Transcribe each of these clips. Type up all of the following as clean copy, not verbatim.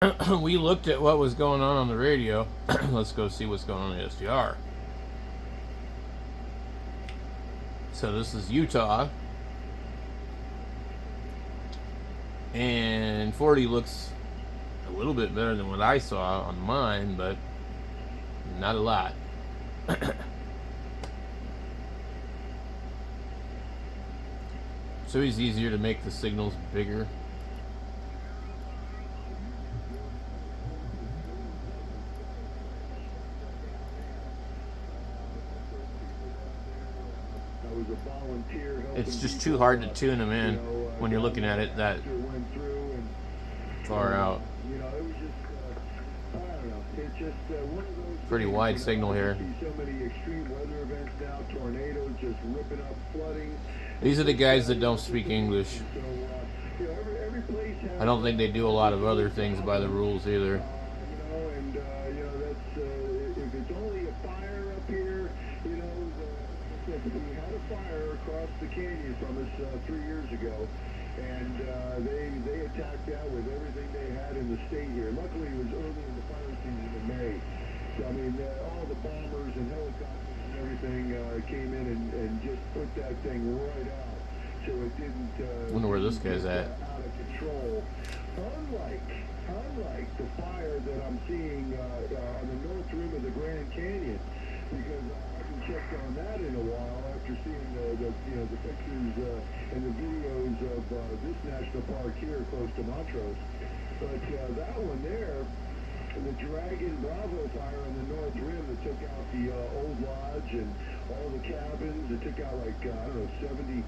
we looked at what was going on the radio. Let's go see what's going on in the SDR. So this is Utah. And 40 looks a little bit better than what I saw on mine, but not a lot. So it's easier to make the signals bigger. It's just too hard to tune them in when you're looking at it that far out. Pretty wide signal here. These are the guys that don't speak English. I don't think they do a lot of other things by the rules either. We had a fire across the canyon from us 3 years ago, and they attacked that with everything they had in the state here. Luckily, it was early in the fire season in May. So, I mean, all the bombers and helicopters and everything came in and just put that thing right out. So it didn't... wonder where this guy's at. ...out of control. Unlike the fire that I'm seeing on the north rim of the Grand Canyon, because I haven't checked on that in a while after seeing the pictures and the videos of this national park here close to Montrose. But that one there, the Dragon Bravo fire on the north rim that took out the old lodge and all the cabins, it took out like, I don't know, 70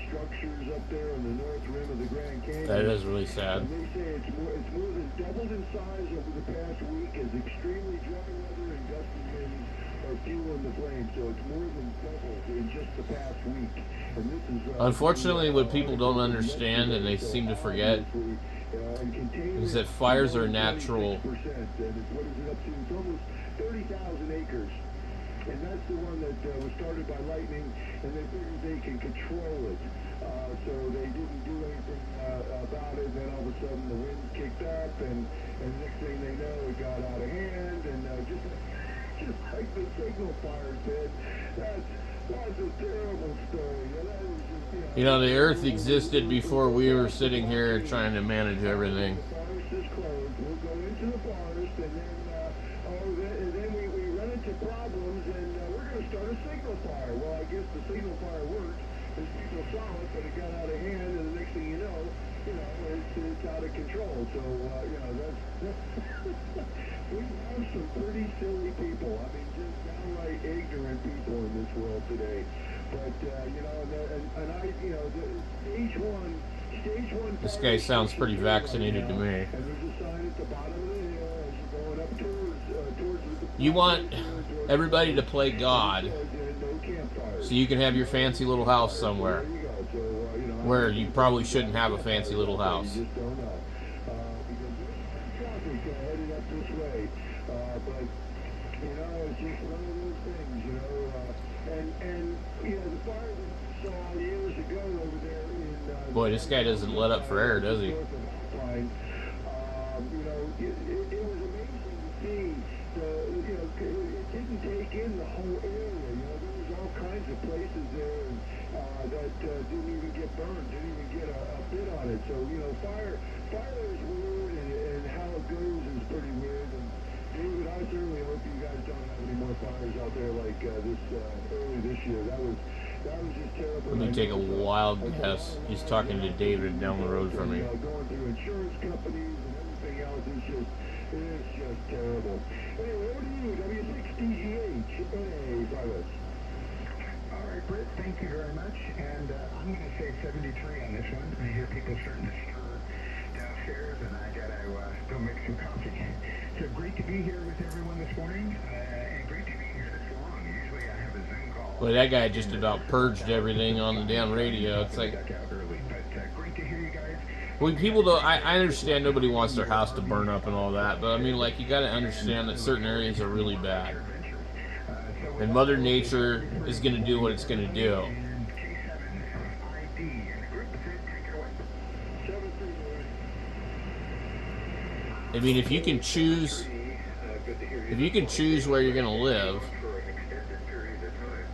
structures up there on the north rim of the Grand Canyon. That is really sad. And they say it's more than doubled in size over the past week as extremely dry weather and gusty winds are fueling the flames. So it's more than doubled in just the past week. And this is unfortunately, what people don't understand and they seem to forget is that fires are natural. And what is it up to? It's almost 30,000 acres. And that's the one that was started by lightning, and they figured they can control it. So they didn't do anything about it. Then all of a sudden the wind kicked up, and next thing they know, it got out of hand. And just like the signal fires did, that's a terrible story. That was just, you know, the earth existed before we were sitting here trying to manage everything. The forest is closed. We'll go into the forest, and then we run into problems, and we're going to start a signal fire. Well, I guess the signal fire worked. There's people saw it, but it got out of hand, and the next thing you know, it's out of control. So, that's we have some pretty silly people. I mean, just downright ignorant people in this world today. But, stage one... This guy sounds pretty vaccinated to me. And there's a sign at the bottom of the hill as you're going up towards You want everybody to play God so you can have your fancy little house somewhere where you probably shouldn't have a fancy little house. Boy, this guy doesn't let up for air, does he? It was amazing to see. It didn't take in the whole area. There was all kinds of places there that didn't even get burned, didn't even get a bit on it. So, fire is weird, and how it goes is pretty weird. And David, I certainly hope you guys don't have any more fires out there like this early this year. That was just terrible. Let me take a wild guess. He's talking to David down the road from me. Going through insurance companies and everything else it's just terrible. Anyway, over to you, W6DGH. Hey, Silas. All right, Britt, thank you very much. And I'm going to say 73 on this one. I hear people starting to stir downstairs, and I got to go make some coffee. So great to be here with everyone this morning, and great to be here this long. Usually I have a Zoom call. Well, that guy just about purged everything on the damn radio. It's like, Great to hear you guys. well, people don't. I understand nobody wants their house to burn up and all that, but I mean, like, you got to understand that certain areas are really bad, and Mother Nature is going to do what it's going to do. I mean, if you can choose where you're going to live, for an extended period of time.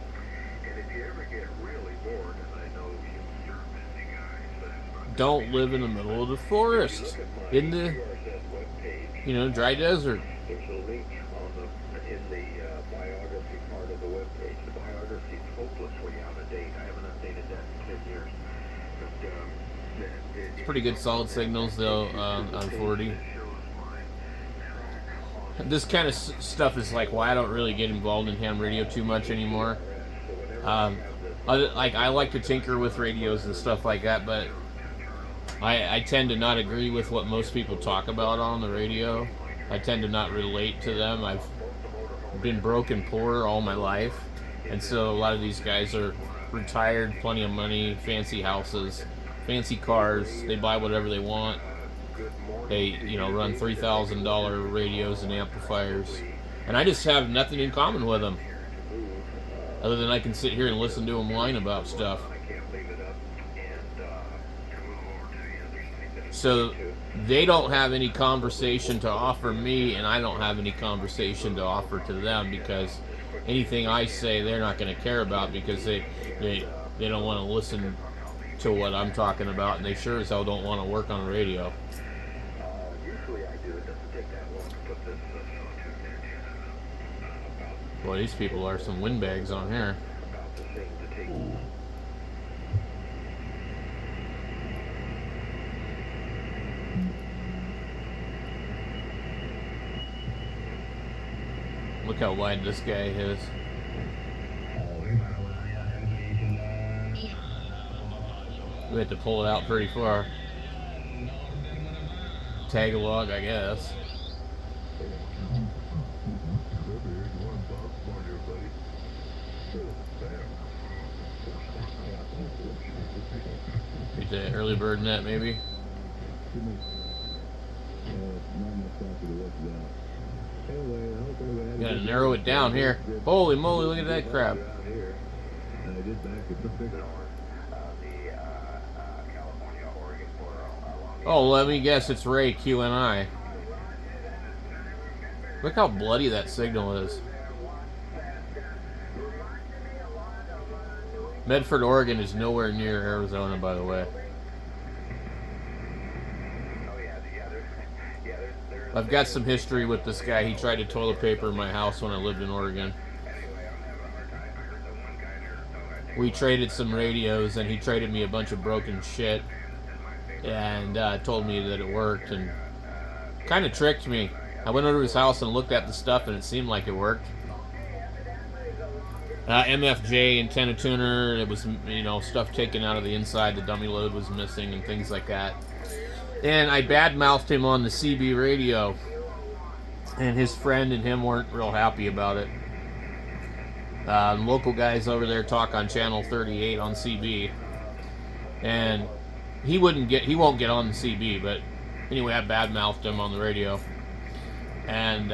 And if you ever get really bored, and I know you're busy guys, don't live in the middle of the forest, in the, dry desert. there's a link in the biography part of the webpage. The biography is hopelessly out of date. I haven't updated that in 10 years. But It's pretty good solid signals though on 40. This kind of stuff is like why I don't really get involved in ham radio too much anymore. I like to tinker with radios and stuff like that, but I tend to not agree with what most people talk about on the radio. I tend to not relate to them. I've been broke and poor all my life, and so a lot of these guys are retired, plenty of money, fancy houses, fancy cars. They buy whatever they want. They, run $3,000 radios and amplifiers, and I just have nothing in common with them, other than I can sit here and listen to them whine about stuff. So they don't have any conversation to offer me, and I don't have any conversation to offer to them, because anything I say they're not going to care about, because they don't want to listen to what I'm talking about, and they sure as hell don't want to work on the radio. Usually I do. It doesn't take that long to put this Boy, these people are some windbags on here. about the thing to take. Look how wide this guy is. We had to pull it out pretty far. Tag along, I guess. Beat the early bird net, maybe. Gotta narrow it down here. Holy moly, look at that crap. Oh, let me guess, it's Ray QNI. Look how bloody that signal is. Medford, Oregon is nowhere near Arizona, by the way. I've got some history with this guy. He tried to toilet paper my house when I lived in Oregon. We traded some radios, and he traded me a bunch of broken shit, and told me that it worked, and kind of tricked me. I went over to his house and looked at the stuff, and it seemed like it worked. MFJ antenna tuner. It was, stuff taken out of the inside. The dummy load was missing and things like that. And I badmouthed him on the CB radio, and his friend and him weren't real happy about it. Local guys over there talk on channel 38 on CB, and he won't get on the CB. But anyway, I badmouthed him on the radio, and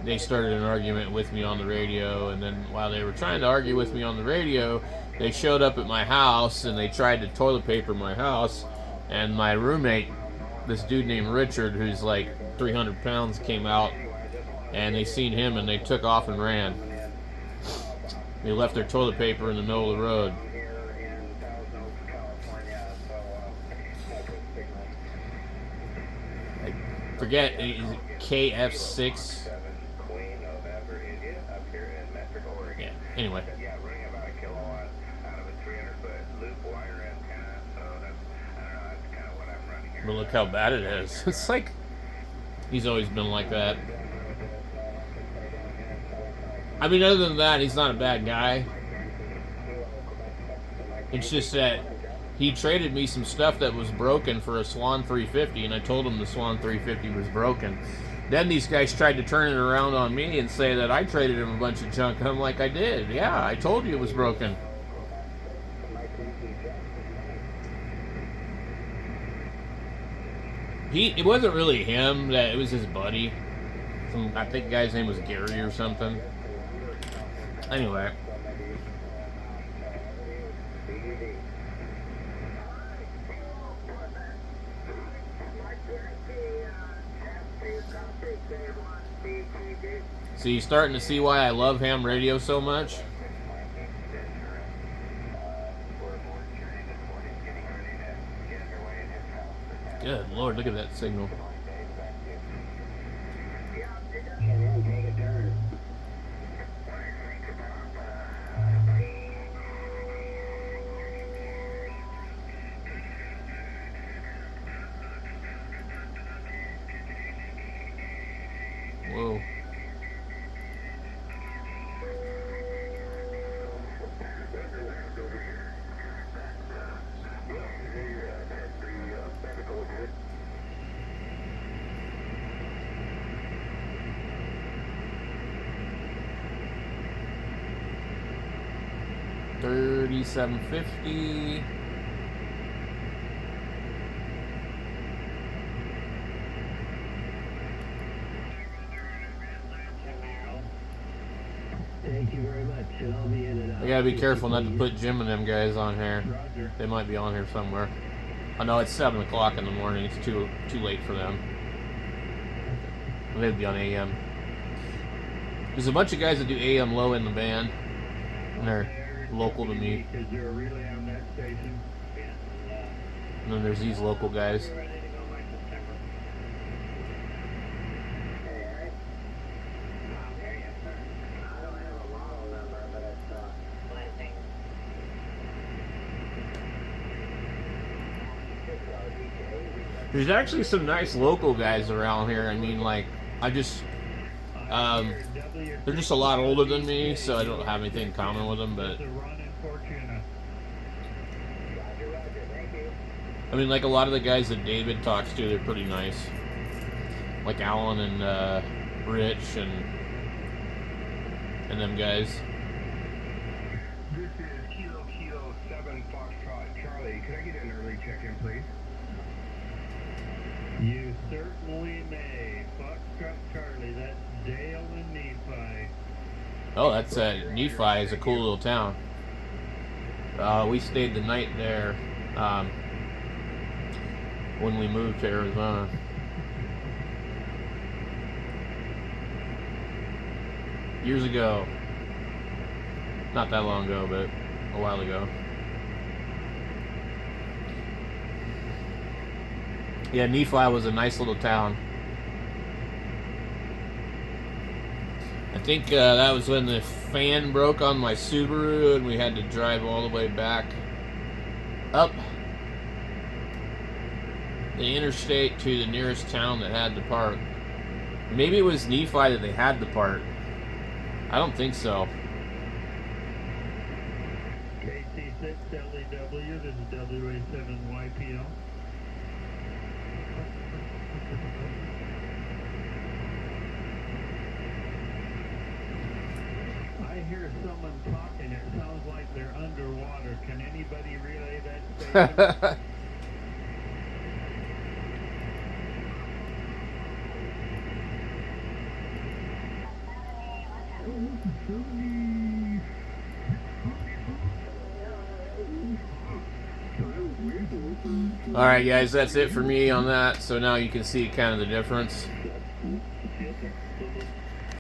they started an argument with me on the radio. And then while they were trying to argue with me on the radio, they showed up at my house and they tried to toilet paper my house. And my roommate, this dude named Richard, who's like 300 pounds, came out, and they seen him and they took off and ran. They left their toilet paper in the middle of the road. I forget, is it KF6? Yeah, anyway. But look how bad it is. It's like he's always been like that. I mean, other than that, he's not a bad guy. It's just that he traded me some stuff that was broken for a Swan 350, and I told him the Swan 350 was broken. Then these guys tried to turn it around on me and say that I traded him a bunch of junk. I'm like, I did. Yeah, I told you it was broken. It wasn't really him. That it was his buddy. I think the guy's name was Gary or something. Anyway. So you starting to see why I love ham radio so much? Good Lord, look at that signal. Whoa. $37.50. Thank you very much, and I'll be in and out. I gotta be careful not to put Jim and them guys on here. Roger. They might be on here somewhere. I know it's 7 o'clock in the morning. It's too late for them. They'd be on AM. There's a bunch of guys that do AM low in the band, and they're local to me. Is there a relay on that station? And then there's these local guys. There's actually some nice local guys around here. I mean, like, they're just a lot older than me, so I don't have anything in common with them, but I mean, like, a lot of the guys that David talks to, they're pretty nice. Like Alan and Rich and them guys. This is Kilo 7 Foxtrot Charlie. Could I get an early check-in, please? You certainly may. Foxtrot Charlie, that's Dale and Nephi. Oh, that's Nephi is a cool little town. We stayed the night there when we moved to Arizona. Years ago. Not that long ago, but a while ago. Yeah, Nephi was a nice little town. I think that was when the fan broke on my Subaru and we had to drive all the way back up the interstate to the nearest town that had the park. Maybe it was Nephi that they had the park. I don't think so. KC6LEW, this is WA7YPL. I hear someone talking. It sounds like they're underwater. Can anybody relay that statement? Alright guys, that's it for me on that. So now you can see kind of the difference.